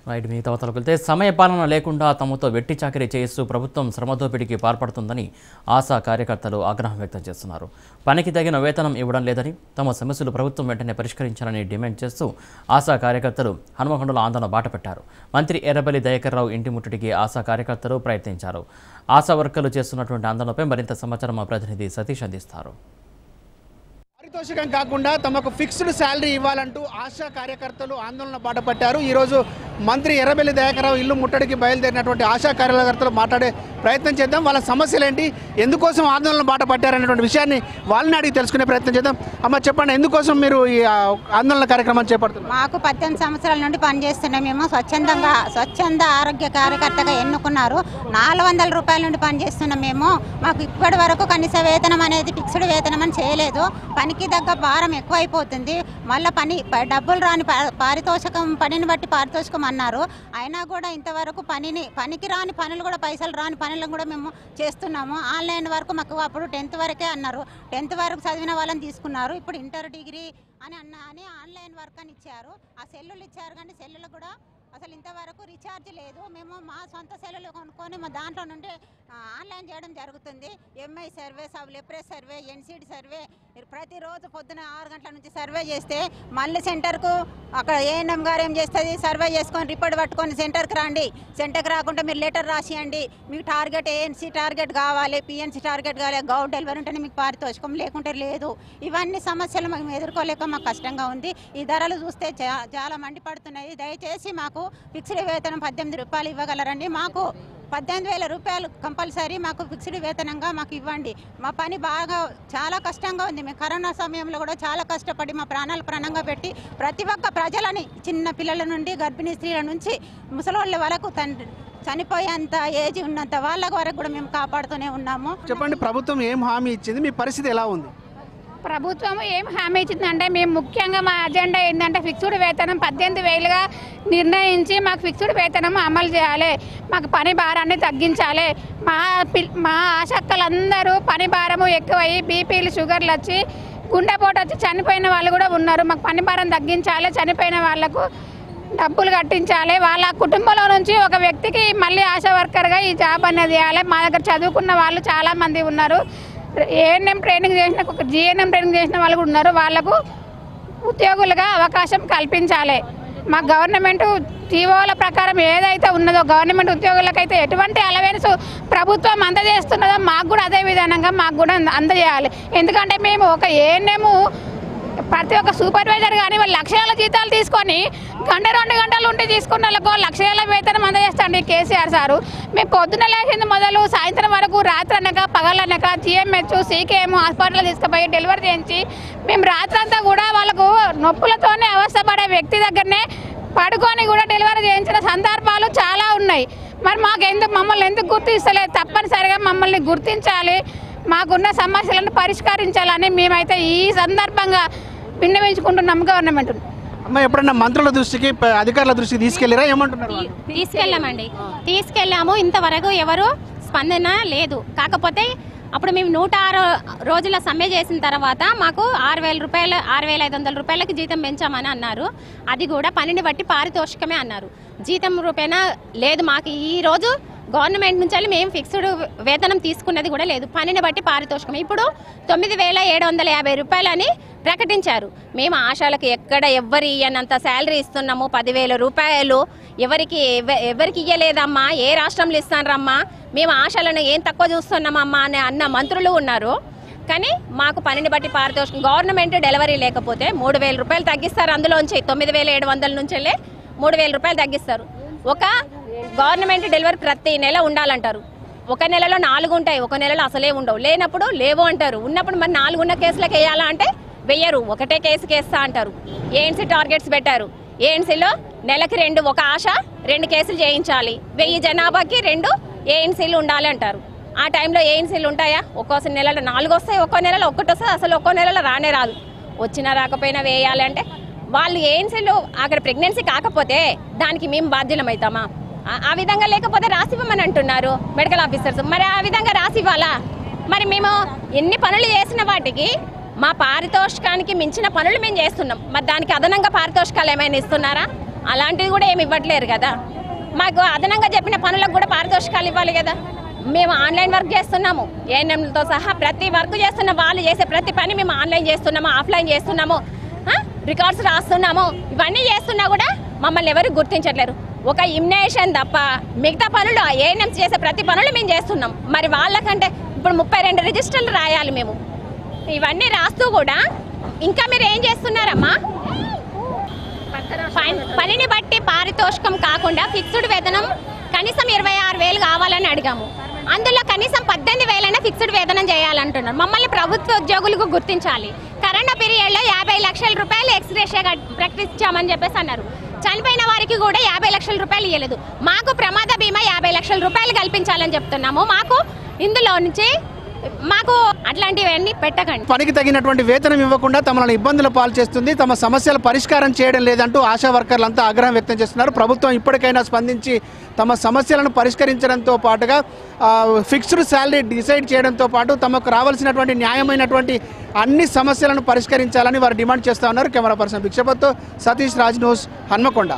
Right మిగతా వార్తలకు వెళ్తే సమయపాలన లేకుండా తమతో వెట్టి చాకరీ చేయిస్తూ ప్రభుత్వం శ్రమదోపిడికి పాల్పడుతుందని ఆశా కార్యకర్తలు ఆగ్రహం వ్యక్తం చేస్తున్నారు. పనికి తగిన వేతనం ఇవ్వడం లేదని, తమ సమస్యలు ప్రభుత్వం వెంటనే పరిష్కరించాలని డిమాండ్ చేస్తూ ఆశా కార్యకర్తలు హనుమకొండలో ఆందోళన బాటపెట్టారు. మంత్రి ఎర్రబెల్లి దయాకర్ రావు ఇంటి ముట్టడికి ఆశా కార్యకర్తలు ప్రయత్నించారు. ఆశా వర్కర్లు చేస్తున్నటువంటి ఆందోళనపై మరింత సమాచారం మా ప్రతినిధి సతీష్ అందిస్తారు. పారితోషికం కాకుండా తమకు ఫిక్స్డ్ శాలరీ ఇవ్వాలంటూ ఆశా కార్యకర్తలు ఆందోళన బాటపట్టారు. ఈరోజు మంత్రి ఎర్రబెల్లి దయాకర్ రావు ఇల్లు ముట్టడికి బయలుదేరినటువంటి ఆశా కార్యకర్తలు మాట్లాడే ప్రయత్నం చేద్దాం. వాళ్ళ సమస్యలు ఏంటి, ఎందుకోసం ఆందోళన బాట పట్టారనేటువంటి విషయాన్ని వాళ్ళని అడిగి తెలుసుకునే ప్రయత్నం చేద్దాం. అమ్మ చెప్పండి, ఎందుకోసం మీరు ఈ ఆందోళన కార్యక్రమాన్ని చేపడుతున్నారు? మాకు 18 సంవత్సరాల నుండి పనిచేస్తున్నాం. మేము స్వచ్ఛంద ఆరోగ్య కార్యకర్తగా ఎన్నుకున్నారు. 400 రూపాయల నుండి పనిచేస్తున్నాం. మాకు ఇప్పటి వరకు కనీస వేతనం అనేది ఫిక్స్డ్ వేతనం అని చేయలేదు. పనికి తగ్గ భారం ఎక్కువైపోతుంది. మళ్ళీ డబ్బులు రాని పారితోషికం, పనిని బట్టి పారితోషికం అన్నారు. అయినా కూడా ఇంతవరకు పనికి రాని పనులు కూడా, పైసలు రాని పనులను కూడా మేము చేస్తున్నాము. ఆన్లైన్ వరకు మాకు అప్పుడు 10th వరకే అన్నారు. 10th వరకు చదివిన వాళ్ళని తీసుకున్నారు. ఇప్పుడు ఇంటర్, డిగ్రీ అని ఆన్లైన్ వర్క్ అని ఇచ్చారు. ఆ సెల్లులు ఇచ్చారు, కానీ సెల్లులు కూడా అసలు ఇంతవరకు రీఛార్జ్ లేదు. మేము మా సొంత సెల్లులు కొనుక్కొని మా దాంట్లో నుండి ఆన్లైన్ చేయడం జరుగుతుంది. MI survey, లెప్రెస్ survey, NCD survey ప్రతిరోజు పొద్దున 6 గంటల నుంచి సర్వే చేస్తే మళ్ళీ సెంటర్కు అక్కడ ఏఎన్ఎం గారు ఏం చేస్తుంది, సర్వే చేసుకొని రిపోర్ట్ పట్టుకొని సెంటర్కి రండి, సెంటర్కి రాకుండా మీరు లెటర్ రాసియండి, మీకు టార్గెట్ ఏఎన్సీ టార్గెట్ కావాలి, పిఎన్సీ టార్గెట్ కావాలి, గౌట్ డెలివరీ ఉంటేనే మీకు పారితోషికం, లేకుంటే లేదు. ఇవన్నీ సమస్యలు మేము ఎదుర్కోలేక మాకు కష్టంగా ఉంది. ఈ ధరలు చూస్తే చాలా మండిపడుతున్నాయి. దయచేసి మాకు ఫిక్స్డ్ వేతనం 18 రూపాయలు ఇవ్వగలరండి. మాకు 18,000 రూపాయలు కంపల్సరీ మాకు ఫిక్స్డ్ వేతనంగా మాకు ఇవ్వండి. మా పని బాగా చాలా కష్టంగా ఉంది. మేము కరోనా సమయంలో కూడా చాలా కష్టపడి మా ప్రాణాలు ప్రాణంగా పెట్టి ప్రతి ఒక్క ప్రజలని, చిన్న పిల్లల నుండి గర్భిణీ స్త్రీల నుంచి ముసలోళ్ళ వరకు చనిపోయేంత ఏజ్ ఉన్నంత వాళ్ళ వరకు కూడా మేము కాపాడుతూనే ఉన్నాము. చెప్పండి, ప్రభుత్వం ఏం హామీ ఇచ్చింది, మీ పరిస్థితి ఎలా ఉంది? ప్రభుత్వం ఏం హామీ ఇచ్చిందంటే, మేము ముఖ్యంగా మా అజెండా ఏంటంటే ఫిక్స్డ్ వేతనం 18,000గా నిర్ణయించి మాకు ఫిక్స్డ్ వేతనం అమలు చేయాలి. మాకు పని భారాన్ని తగ్గించాలి. మా ఆశక్కలందరూ పని భారము ఎక్కువయ్యి బీపీలు, షుగర్లు వచ్చి గుండెపోటు వచ్చి చనిపోయిన వాళ్ళు కూడా ఉన్నారు. మాకు పని భారం తగ్గించాలి. చనిపోయిన వాళ్లకు డబ్బులు కట్టించాలి. వాళ్ళ కుటుంబంలో నుంచి ఒక వ్యక్తికి మళ్ళీ ఆశా వర్కర్గా ఈ జాబ్ అనేది చేయాలి. మా దగ్గర చదువుకున్న వాళ్ళు చాలామంది ఉన్నారు. ఏఎన్ఎం ట్రైనింగ్ చేసిన, జిఎన్ఎం ట్రైనింగ్ చేసిన వాళ్ళు కూడా ఉన్నారు. వాళ్లకు ఉద్యోగులుగా అవకాశం కల్పించాలి. మా గవర్నమెంట్ జీవోల ప్రకారం ఏదైతే ఉన్నదో, గవర్నమెంట్ ఉద్యోగులకైతే ఎటువంటి అలవెన్స్ ప్రభుత్వం అందజేస్తున్నదో మాకు కూడా అదే విధానంగా మాకు కూడా అందజేయాలి. ఎందుకంటే మేము ఒక ఏఎన్ఎం ప్రతి ఒక్క సూపర్వైజర్ కానీ వాళ్ళు లక్షల జీతాలు తీసుకొని 1-2 గంటలు ఉండి తీసుకున్న వాళ్ళకు లక్షల వేతనం అందజేస్తాండి కేసీఆర్ సారు. మేము పొద్దున లేచింది మొదలు సాయంత్రం వరకు, రాత్రి అనక పగలనక జిఎంహెచ్, సీకేఎం హాస్పిటల్ తీసుకుపోయి డెలివరీ చేయించి మేము రాత్రంతా కూడా వాళ్ళకు నొప్పులతోనే అవస్థపడే వ్యక్తి దగ్గరనే పడుకొని కూడా డెలివరీ చేయించిన సందర్భాలు చాలా ఉన్నాయి. మరి మమ్మల్ని ఎందుకు గుర్తిస్తలేదు? తప్పనిసరిగా మమ్మల్ని గుర్తించాలి. మాకున్న సమస్యలను పరిష్కరించాలని మేమైతే ఈ సందర్భంగా విన్నవించుకుంటున్నాం గవర్నమెంట్. అమ్మ, ఎప్పుడన్నా మంత్రుల దృష్టికి, అధికారుల దృష్టికి తీసుకెళ్ళారా? ఏమంటున్నారు? తీసుకెళ్ళాము. ఇంతవరకు ఎవరు స్పందన లేదు. కాకపోతే అప్పుడు మేము 106 రోజుల సమ్మె చేసిన తర్వాత మాకు 6,000 రూపాయలు, 6,500 రూపాయలకి జీతం పెంచామని అన్నారు. అది కూడా పనిని బట్టి పారితోషికమే అన్నారు. జీతం రూపేనా లేదు. మాకు ఈరోజు గవర్నమెంట్ నుంచి మేము ఫిక్స్డ్ వేతనం తీసుకున్నది కూడా లేదు. పనిని బట్టి పారితోషికం ఇప్పుడు 9,750 రూపాయలని ప్రకటించారు. మేము ఆశాలకు ఎక్కడ ఎవ్వరు ఇయ్యనంత శాలరీ ఇస్తున్నాము. 10,000 రూపాయలు ఎవరికి ఇయ్యలేదమ్మా, ఏ రాష్ట్రంలో ఇస్తానరమ్మా, మేము ఆశాలను ఏం తక్కువ చూస్తున్నామమ్మా అని అన్న మంత్రులు ఉన్నారు. కానీ మాకు పనిని బట్టి పారితోషికం, గవర్నమెంట్ డెలివరీ లేకపోతే 3,000 రూపాయలు తగ్గిస్తారు. అందులోంచి 9,700 నుంచి 3,000 రూపాయలు తగ్గిస్తారు. ఒక గవర్నమెంట్ డెలివరీ ప్రతి నెల ఉండాలంటారు. ఒక నెలలో 4 ఉంటాయి, ఒక నెలలో అసలే ఉండవు. లేనప్పుడు లేవు అంటారు. ఉన్నప్పుడు మరి 4 ఉన్న కేసులకు వేయాలా అంటే వెయ్యరు. ఒకటే కేసుకి వేస్తా అంటారు. ఏఎన్సీ టార్గెట్స్ పెట్టారు. ఏఎన్సీలో నెలకి 2, ఒక ఆశ 2 కేసులు చేయించాలి. 1000 జనాభాకి 2 ఏఎన్సీలు ఉండాలి అంటారు. ఆ టైంలో ఏఎన్సీలు ఉంటాయా? ఒక్కో నెలలో 4 వస్తాయి, ఒక్కో నెలలో 1 వస్తుంది. అసలు ఒక్కో నెలలో రానే రాదు. వచ్చినా రాకపోయినా వేయాలి అంటే వాళ్ళు ఏఎన్సీలు అక్కడ ప్రెగ్నెన్సీ కాకపోతే దానికి మేము బాధ్యులమవుతామా? ఆ విధంగా లేకపోతే రాసివ్వమని అంటున్నారు మెడికల్ ఆఫీసర్స్. మరి ఆ విధంగా రాసివ్వాలా? మరి మేము ఎన్ని పనులు చేసిన వాటికి మా పారితోషికానికి మించిన పనులు మేము చేస్తున్నాం. మరి దానికి అదనంగా పారితోషికాలు ఏమైనా ఇస్తున్నారా? అలాంటివి కూడా ఏమి ఇవ్వట్లేరు కదా. మాకు అదనంగా చెప్పిన పనులకు కూడా పారితోషికాలు ఇవ్వాలి కదా. మేము ఆన్లైన్ వర్క్ చేస్తున్నాము, ఏఎన్ఎంలతో సహా ప్రతి వర్క్ చేస్తున్నాం. వాళ్ళు చేసే ప్రతి పని మేము ఆన్లైన్ చేస్తున్నాము, ఆఫ్లైన్ చేస్తున్నాము, రికార్డ్స్ రాస్తున్నాము. ఇవన్నీ చేస్తున్నా కూడా మమ్మల్ని ఎవరు గుర్తించట్లేరు. ఒక ఇమ్యునేషన్ తప్ప మిగతా పనులు ఏఎన్ఎంస్ చేసే ప్రతి పనులు మేము చేస్తున్నాం. మరి వాళ్ళకంటే ఇప్పుడు 32 రిజిస్టర్లు రాయాలి మేము. ఇవన్నీ రాస్తూ కూడా ఇంకా మీరు ఏం చేస్తున్నారమ్మా? పనిని బట్టి పారితోషికం కాకుండా ఫిక్స్డ్ వేతనం కనీసం 26,000 కావాలని అడిగాము. అందులో కనీసం 18,000 ఫిక్స్డ్ వేతనం చేయాలంటున్నారు. మమ్మల్ని ప్రభుత్వ ఉద్యోగులకు గుర్తించాలి. కరోనా పీరియడ్లో 50 లక్షల రూపాయలు ఎక్స్గ్రేషియా ప్రకటించామని చెప్పేసి అన్నారు. చనిపోయిన వారికి కూడా 50 లక్షల రూపాయలు ఇవ్వలేదు. మాకు ప్రమాద బీమా 50 లక్షల రూపాయలు కల్పించాలని చెప్తున్నాము. మాకు ఇందులో నుంచి మాకు అట్లాంటివన్నీ పెట్టకండి. పనికి తగినటువంటి వేతనం ఇవ్వకుండా తమను ఇబ్బందుల పాలు చేస్తుంది, తమ సమస్యల పరిష్కారం చేయడం లేదంటూ ఆశా వర్కర్లంతా ఆగ్రహం వ్యక్తం చేస్తున్నారు. ప్రభుత్వం ఇప్పటికైనా స్పందించి తమ సమస్యలను పరిష్కరించడంతో పాటుగా ఫిక్స్డ్ శాలరీ డిసైడ్ చేయడంతో పాటు తమకు రావాల్సినటువంటి న్యాయమైనటువంటి అన్ని సమస్యలను పరిష్కరించాలని వారు డిమాండ్ చేస్తూ ఉన్నారు. కెమెరా పర్సన్ భిక్షపత్తో సతీష్ రాజ్, న్యూస్, హన్మకొండ.